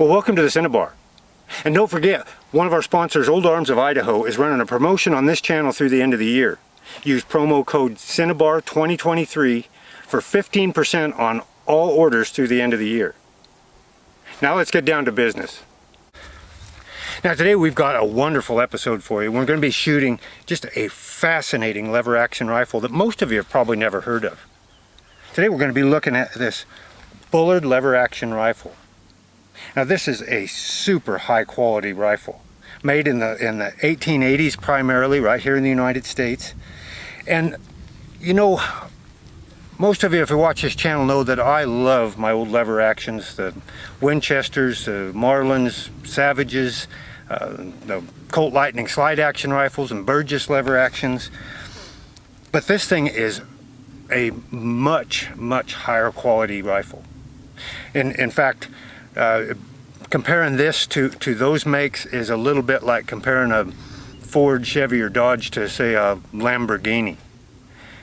Well, welcome to the Cinnabar. And don't forget, one of our sponsors, Old Arms of Idaho, is running a promotion on this channel through the end of the year. Use promo code Cinnabar 2023 for 15% on all orders through the end of the year. Now let's get down to business. Now today we've got a wonderful episode for you. We're going to be shooting just a fascinating lever action rifle that most of you have probably never heard of. Today we're going to be looking at this Bullard lever action rifle. Now this is a super high quality rifle, made in the 1880s primarily, right here in the United States. And you know, most of you, if you watch this channel, know that I love my old lever actions, the Winchesters, the Marlins, Savages, the Colt Lightning slide action rifles and Burgess lever actions. But this thing is a much higher quality rifle. In fact, comparing this to those makes is a little bit like comparing a Ford, Chevy, or Dodge to, say, a Lamborghini.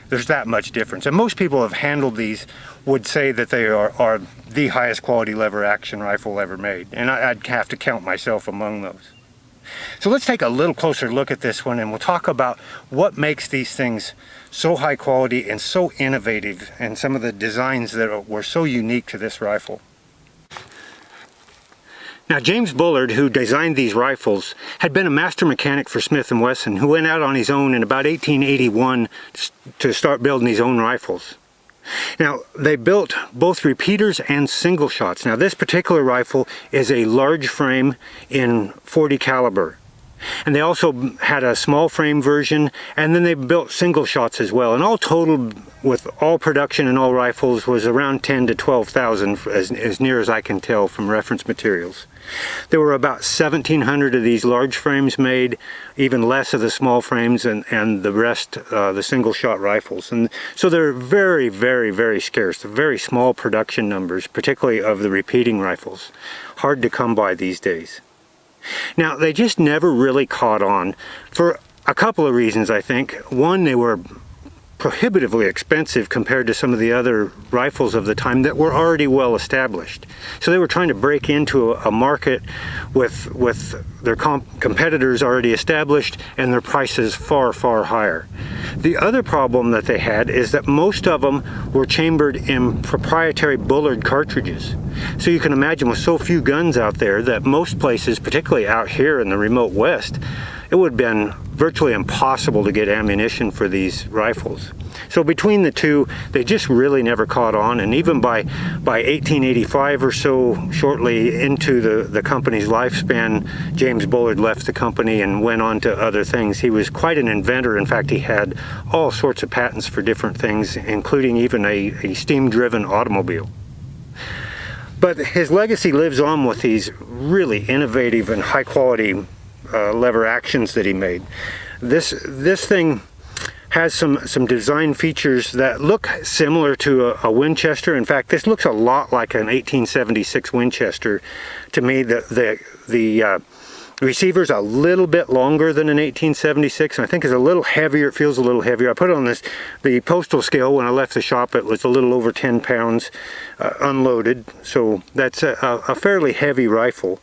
There's that much difference. And most people have handled these would say that they are the highest quality lever action rifle ever made. And I'd have to count myself among those. So let's take a little closer look at this one, and we'll talk about what makes these things so high quality and so innovative, and some of the designs that were so unique to this rifle. Now, James Bullard, who designed these rifles, had been a master mechanic for Smith & Wesson, who went out on his own in about 1881 to start building his own rifles. Now, they built both repeaters and single shots. Now, this particular rifle is a large frame in .40 caliber. And they also had a small frame version, and then they built single shots as well. And all totaled, with all production and all rifles, was around 10 to 12,000, as near as I can tell from reference materials. There were about 1,700 of these large frames made, even less of the small frames, and the rest the single shot rifles. And so they're very scarce. They're very small production numbers, particularly of the repeating rifles. Hard to come by these days. Now, they just never really caught on for a couple of reasons, I think. One, they were prohibitively expensive compared to some of the other rifles of the time that were already well established. So they were trying to break into a market with their competitors already established and their prices far higher. The other problem that they had is that most of them were chambered in proprietary Bullard cartridges. So you can imagine, with so few guns out there, that most places, particularly out here in the remote West, it would have been virtually impossible to get ammunition for these rifles. So between the two, they just really never caught on, and even by 1885 or so, shortly into the company's lifespan, James Bullard left the company and went on to other things. He was quite an inventor. In fact, he had all sorts of patents for different things, including even a steam-driven automobile. But his legacy lives on with these really innovative and high-quality lever actions that he made. This thing has some design features that look similar to a Winchester. In fact, this looks a lot like an 1876 Winchester to me. The receiver's a little bit longer than an 1876, and I think it's a little heavier. It feels a little heavier. I put it on the postal scale when I left the shop. It was a little over 10 pounds unloaded, so that's a fairly heavy rifle.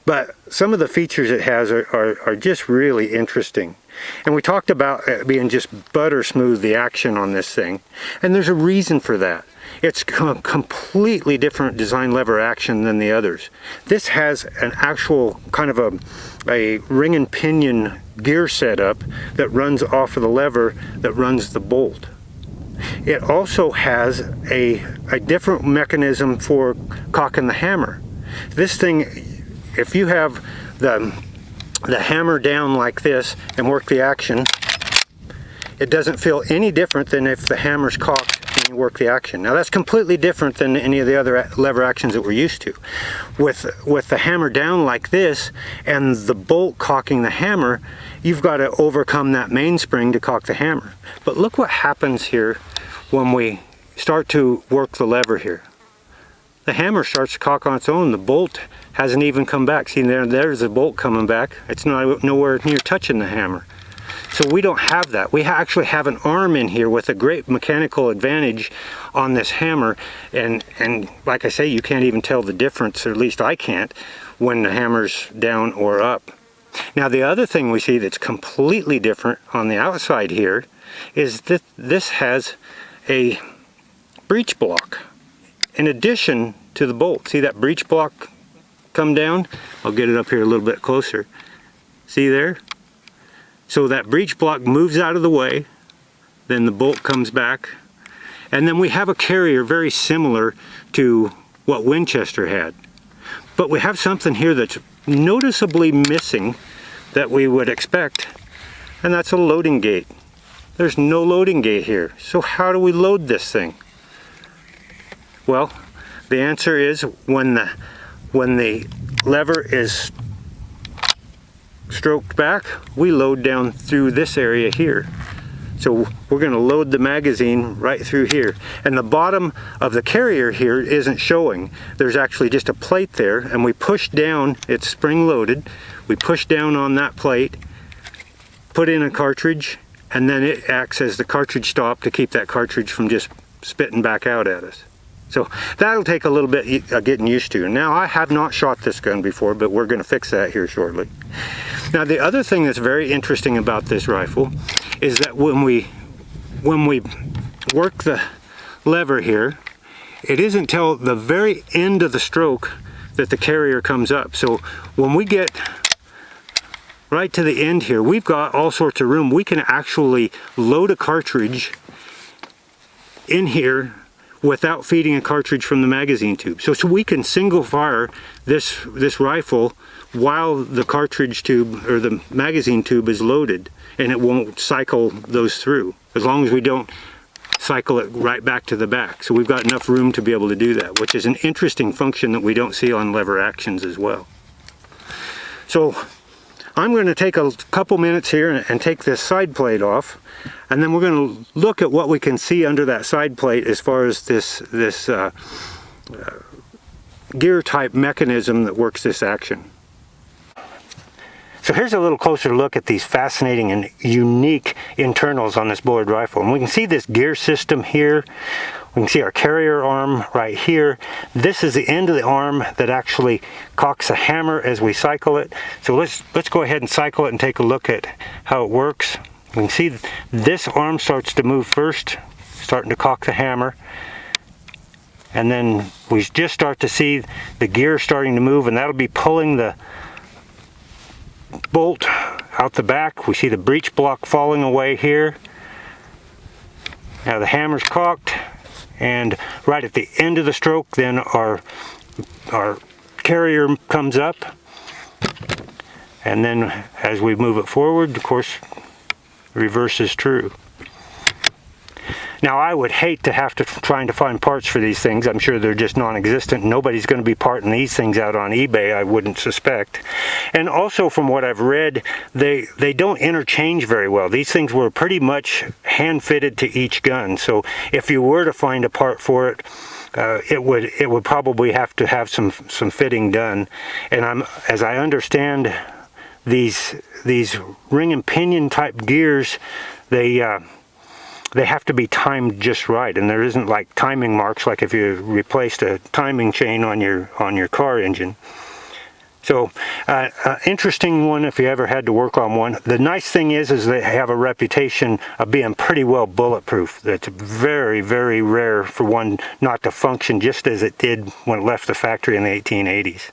But some of the features it has are just really interesting. And we talked about it being just butter smooth, the action on this thing. And there's a reason for that. It's a completely different design lever action than the others. This has an actual kind of a ring and pinion gear setup that runs off of the lever that runs the bolt. It also has a different mechanism for cocking the hammer. This thing, if you have the hammer down like this and work the action, it doesn't feel any different than if the hammer's cocked and you work the action. Now, that's completely different than any of the other lever actions that we're used to. With the hammer down like this and the bolt cocking the hammer, you've got to overcome that mainspring to cock the hammer. But look what happens here when we start to work the lever here. The hammer starts to cock on its own. The bolt hasn't even come back. See, there's the bolt coming back. It's nowhere near touching the hammer. So we don't have that. We actually have an arm in here with a great mechanical advantage on this hammer, and like I say, you can't even tell the difference, or at least I can't, when the hammer's down or up. Now the other thing we see that's completely different on the outside here is that this has a breech block in addition to the bolt. See that breech block come down? I'll get it up here a little bit closer. See there? So that breech block moves out of the way, then the bolt comes back, and then we have a carrier very similar to what Winchester had. But we have something here that's noticeably missing that we would expect, and that's a loading gate. There's no loading gate here. So how do we load this thing? Well, the answer is when the lever is stroked back, we load down through this area here. So we're going to load the magazine right through here. And the bottom of the carrier here isn't showing. There's actually just a plate there, and we push down, it's spring loaded, we push down on that plate, put in a cartridge, and then it acts as the cartridge stop to keep that cartridge from just spitting back out at us. So that'll take a little bit getting used to. Now, I have not shot this gun before, but we're going to fix that here shortly. Now, the other thing that's very interesting about this rifle is that when we work the lever here, it isn't till the very end of the stroke that the carrier comes up. So when we get right to the end here, we've got all sorts of room. We can actually load a cartridge in here without feeding a cartridge from the magazine tube. So we can single fire this rifle while the cartridge tube or the magazine tube is loaded, and it won't cycle those through, as long as we don't cycle it right back to the back. So we've got enough room to be able to do that, which is an interesting function that we don't see on lever actions as well. So I'm going to take a couple minutes here and take this side plate off, and then we're going to look at what we can see under that side plate as far as this gear type mechanism that works this action. So here's a little closer look at these fascinating and unique internals on this Bullard rifle. And we can see this gear system here. We can see our carrier arm right here. This is the end of the arm that actually cocks a hammer as we cycle it. So let's go ahead and cycle it and take a look at how it works. We can see this arm starts to move first, starting to cock the hammer. And then we just start to see the gear starting to move, and that'll be pulling the bolt out the back. We see the breech block falling away here. Now the hammer's cocked, and right at the end of the stroke, then our carrier comes up, and then as we move it forward, of course, reverse is true. Now I would hate to have to trying to find parts for these things. I'm sure they're just non-existent. Nobody's going to be parting these things out on eBay, I wouldn't suspect. And also from what I've read, they don't interchange very well. These things were pretty much hand fitted to each gun. So if you were to find a part for it, it would probably have to have some fitting done. And as I understand, these ring and pinion type gears, they have to be timed just right, and there isn't like timing marks like if you replaced a timing chain on your car engine. So interesting one if you ever had to work on one. The nice thing is they have a reputation of being pretty well bulletproof. It's very, very rare for one not to function just as it did when it left the factory in the 1880s.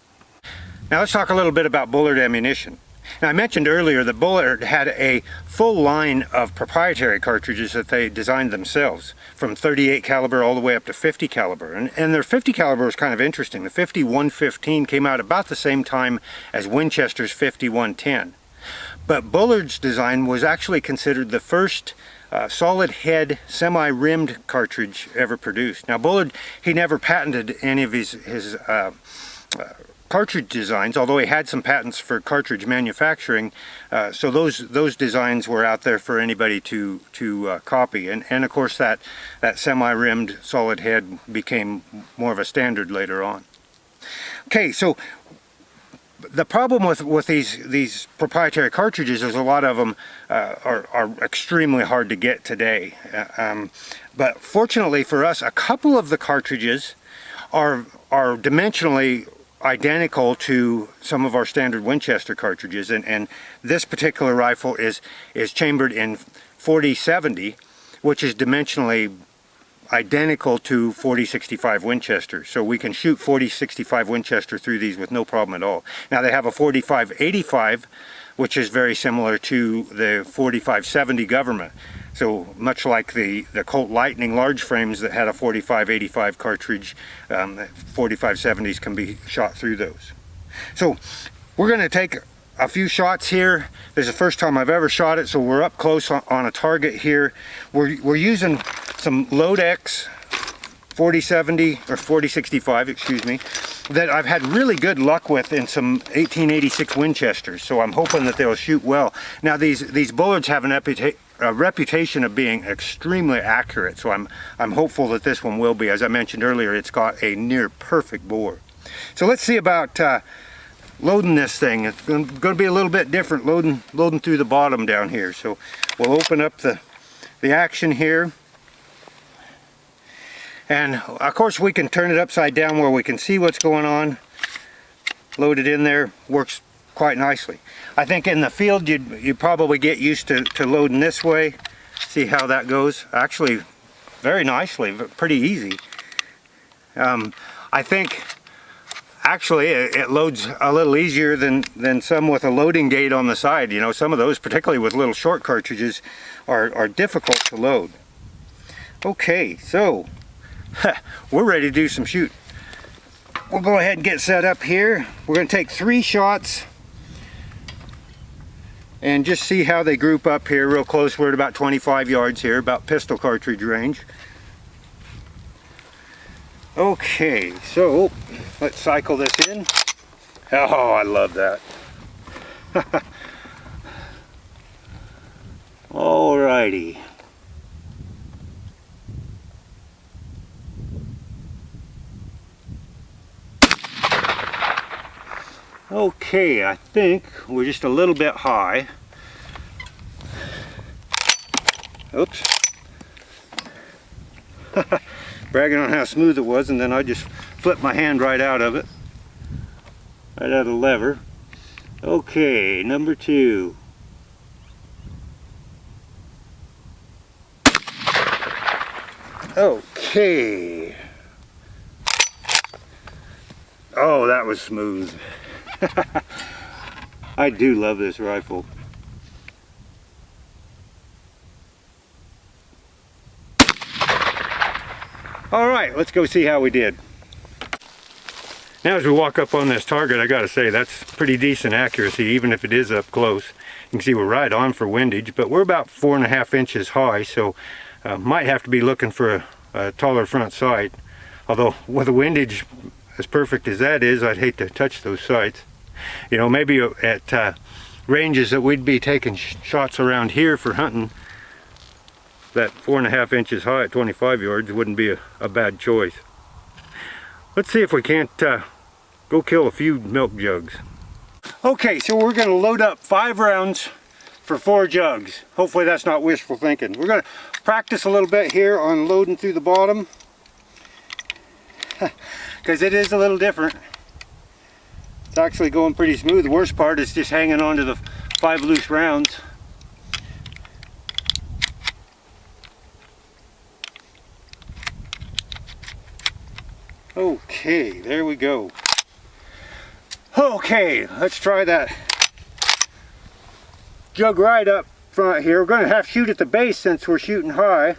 Now let's talk a little bit about Bullard ammunition. Now I mentioned earlier that Bullard had a full line of proprietary cartridges that they designed themselves, from 38 caliber all the way up to 50 caliber. And their 50 caliber is kind of interesting. The 50-115 came out about the same time as Winchester's 50-110. But Bullard's design was actually considered the first solid head semi-rimmed cartridge ever produced. Now Bullard, he never patented any of his cartridge designs, although he had some patents for cartridge manufacturing, so those designs were out there for anybody to copy, and of course that semi-rimmed solid head became more of a standard later on. Okay, so The problem with these proprietary cartridges is a lot of them are extremely hard to get today. But fortunately for us, a couple of the cartridges are dimensionally identical to some of our standard Winchester cartridges, and this particular rifle is chambered in 40-70, which is dimensionally identical to 40-65 Winchester. So we can shoot 40-65 Winchester through these with no problem at all. Now they have a 45-85, which is very similar to the 45-70 government. So much like the Colt Lightning large frames that had a 45-85 cartridge, 45-70s can be shot through those. So we're going to take a few shots here. This is the first time I've ever shot it, so we're up close on a target here. We're using some Lodex 40-70 or 40-65, excuse me, that I've had really good luck with in some 1886 Winchesters. So I'm hoping that they'll shoot well. Now these Bullards have a reputation of being extremely accurate, so I'm hopeful that this one will be. As I mentioned earlier, it's got a near perfect bore. So let's see about loading this thing. It's going to be a little bit different loading through the bottom down here. So we'll open up the action here, and of course we can turn it upside down where we can see what's going on. Load it in there, works quite nicely. I think in the field you'd probably get used to loading this way. See how that goes. Actually very nicely, pretty easy. I think actually it loads a little easier than some with a loading gate on the side. You know, some of those, particularly with little short cartridges, are difficult to load. Okay, so we're ready to do some shooting. We'll go ahead and get set up here. We're going to take 3 shots and just see how they group up here real close. We're at about 25 yards here, about pistol cartridge range. Okay, so let's cycle this in. Oh, I love that. Alrighty. Okay, I think we're just a little bit high. Oops. Bragging on how smooth it was, and then I just flipped my hand right out of it. Right out of the lever. Okay, number 2. Okay. Oh, that was smooth. I do love this rifle. Alright, let's go see how we did. Now as we walk up on this target, I gotta say that's pretty decent accuracy, even if it is up close. You can see we're right on for windage, but we're about 4.5 inches high, so might have to be looking for a taller front sight. Although with a windage as perfect as that is, I'd hate to touch those sights. You know, maybe at ranges that we'd be taking shots around here for hunting, that 4.5 inches high at 25 yards wouldn't be a bad choice. Let's see if we can't go kill a few milk jugs. Okay, so we're going to load up 5 rounds for 4 jugs. Hopefully that's not wishful thinking. We're going to practice a little bit here on loading through the bottom, because it is a little different. It's actually going pretty smooth. The worst part is just hanging on to the 5 loose rounds. Okay, there we go. Okay, let's try that jug right up front here. We're going to have to shoot at the base since we're shooting high.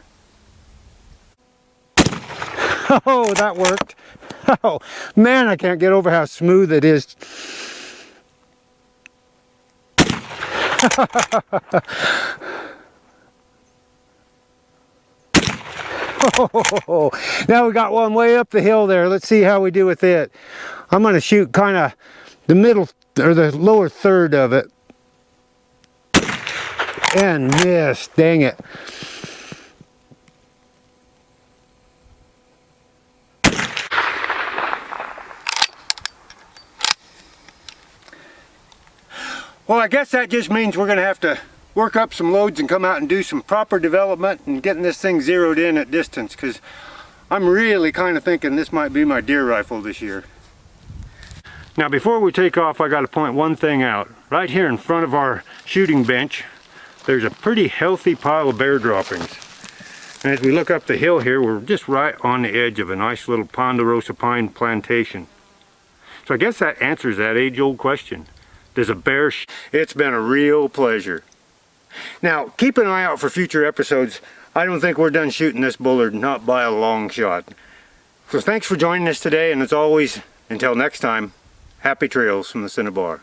Oh, that worked. Oh, man, I can't get over how smooth it is. Oh, now we got one way up the hill there. Let's see how we do with it. I'm going to shoot kind of the middle or the lower third of it. And miss, dang it. Well, I guess that just means we're going to have to work up some loads and come out and do some proper development and getting this thing zeroed in at distance, because I'm really kind of thinking this might be my deer rifle this year. Now before we take off, I got to point one thing out. Right here in front of our shooting bench, there's a pretty healthy pile of bear droppings. And as we look up the hill here, we're just right on the edge of a nice little ponderosa pine plantation. So I guess that answers that age-old question. Does a bear It's been a real pleasure. Now, keep an eye out for future episodes. I don't think we're done shooting this Bullard, not by a long shot. So thanks for joining us today, and as always, until next time, happy trails from the Cinnabar.